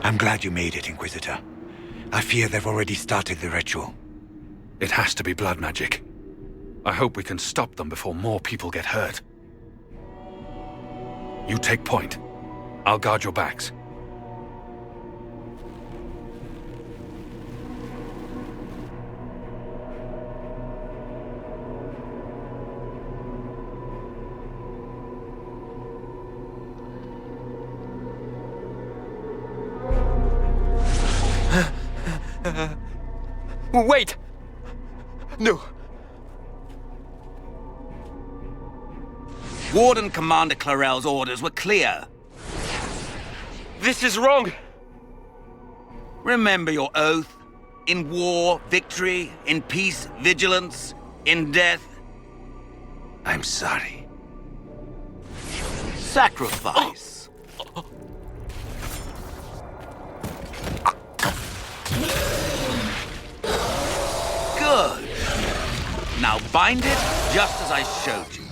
I'm glad you made it, Inquisitor. I fear they've already started the ritual. It has to be blood magic. I hope we can stop them before more people get hurt. You take point. I'll guard your backs. Wait! No. Warden Commander Clarel's orders were clear. This is wrong! Remember your oath. In war, victory. In peace, vigilance. In death, I'm sorry. sacrifice. Good. Now bind it just as I showed you.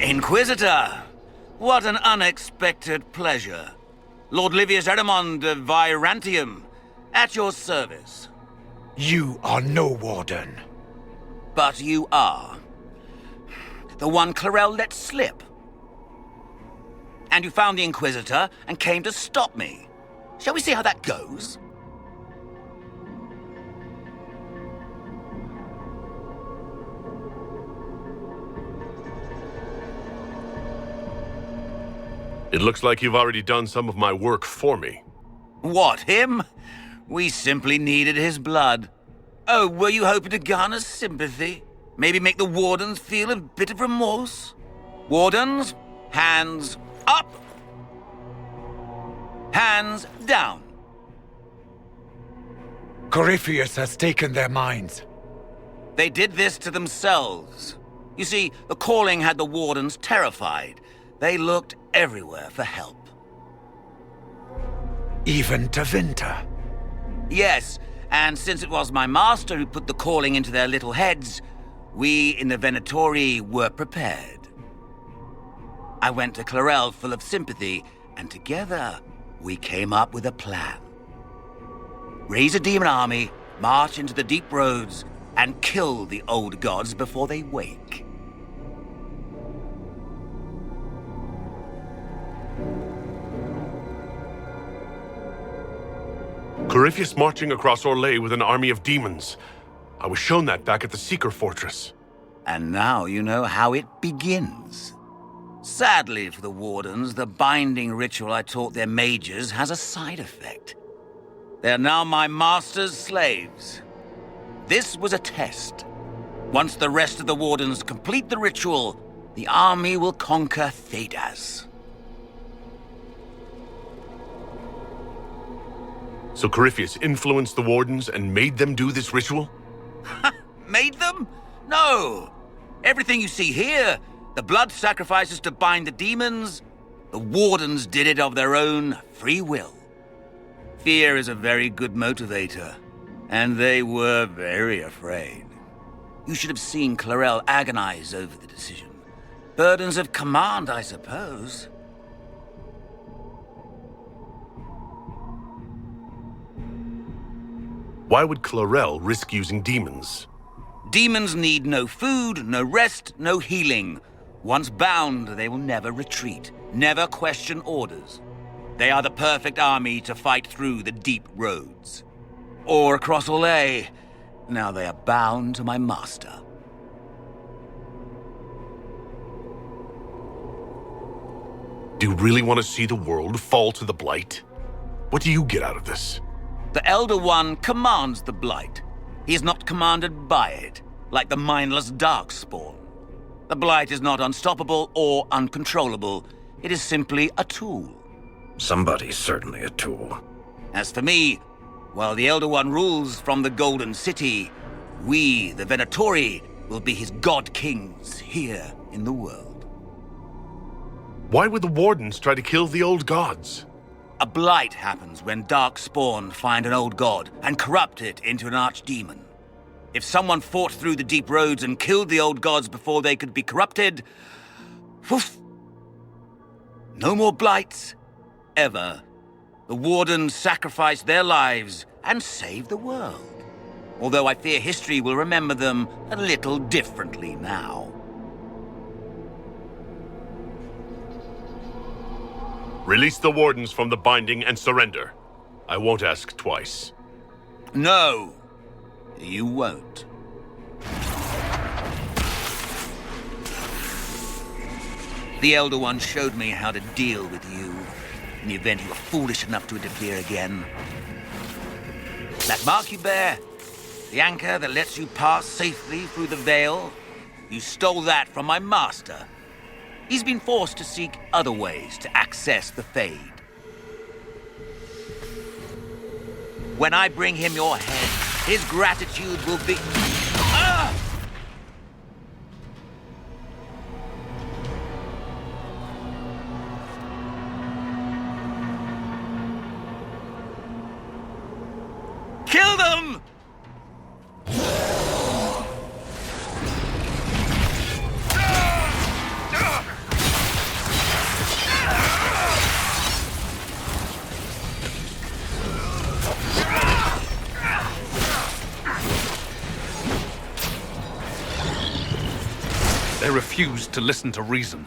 Inquisitor, what an unexpected pleasure. Lord Livius Erimond of Virantium, at your service. You are no warden. But you are. The one Clarel let slip. And you found the Inquisitor and came to stop me. Shall we see how that goes? It looks like you've already done some of my work for me. What, him? We simply needed his blood. Oh, were you hoping to garner sympathy? Maybe make the Wardens feel a bit of remorse? Wardens, hands up! Hands down. Corypheus has taken their minds. They did this to themselves. You see, the calling had the Wardens terrified. They looked everywhere for help. Even to Vinter. Yes, and since it was my master who put the calling into their little heads, we in the Venatori were prepared. I went to Clarel full of sympathy, and together we came up with a plan. Raise a demon army, march into the deep roads, and kill the old gods before they wake. Corypheus marching across Orlais with an army of demons. I was shown that back at the Seeker Fortress. And now you know how it begins. Sadly for the Wardens, the binding ritual I taught their mages has a side effect. They are now my master's slaves. This was a test. Once the rest of the Wardens complete the ritual, the army will conquer Thedas. So Corypheus influenced the Wardens and made them do this ritual? Made them? No! Everything you see here, the blood sacrifices to bind the demons, the Wardens did it of their own free will. Fear is a very good motivator, and they were very afraid. You should have seen Clarel agonize over the decision. Burdens of command, I suppose. Why would Clarel risk using demons? Demons need no food, no rest, no healing. Once bound, they will never retreat, never question orders. They are the perfect army to fight through the deep roads. Or across Orlais. Now they are bound to my master. Do you really want to see the world fall to the Blight? What do you get out of this? The Elder One commands the Blight. He is not commanded by it, like the mindless Darkspawn. The Blight is not unstoppable or uncontrollable. It is simply a tool. Somebody's certainly a tool. As for me, while the Elder One rules from the Golden City, we, the Venatori, will be his god-kings here in the world. Why would the Wardens try to kill the old gods? A blight happens when dark spawn find an old god and corrupt it into an archdemon. If someone fought through the deep roads and killed the old gods before they could be corrupted, woof, no more blights, ever. The Wardens sacrificed their lives and saved the world. Although I fear history will remember them a little differently now. Release the Wardens from the binding and surrender. I won't ask twice. No, you won't. The Elder One showed me how to deal with you, in the event you were foolish enough to interfere again. That mark you bear, the anchor that lets you pass safely through the veil, you stole that from my master. He's been forced to seek other ways to access the Fade. When I bring him your head, his gratitude will be... Ah! Kill them! They refused to listen to reason.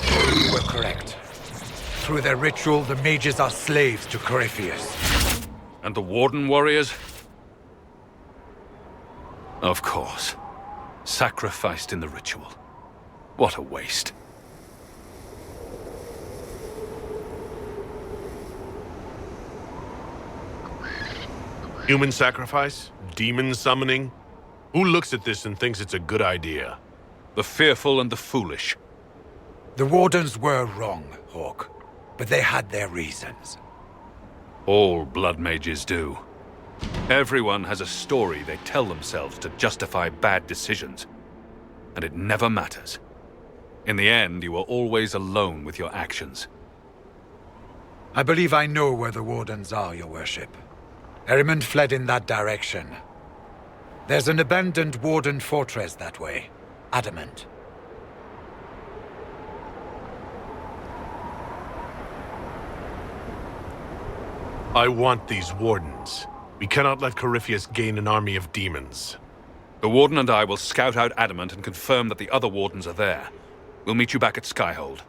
You were correct. Through their ritual, the mages are slaves to Corypheus. And the Warden warriors? Of course. Sacrificed in the ritual. What a waste. Human sacrifice? Demon summoning? Who looks at this and thinks it's a good idea? The fearful and the foolish. The Wardens were wrong, Hawk, but they had their reasons. All blood mages do. Everyone has a story they tell themselves to justify bad decisions. And it never matters. In the end, you are always alone with your actions. I believe I know where the Wardens are, Your Worship. Erimond fled in that direction. There's an abandoned Warden fortress that way. Adamant. I want these Wardens. We cannot let Corypheus gain an army of demons. The Warden and I will scout out Adamant and confirm that the other Wardens are there. We'll meet you back at Skyhold.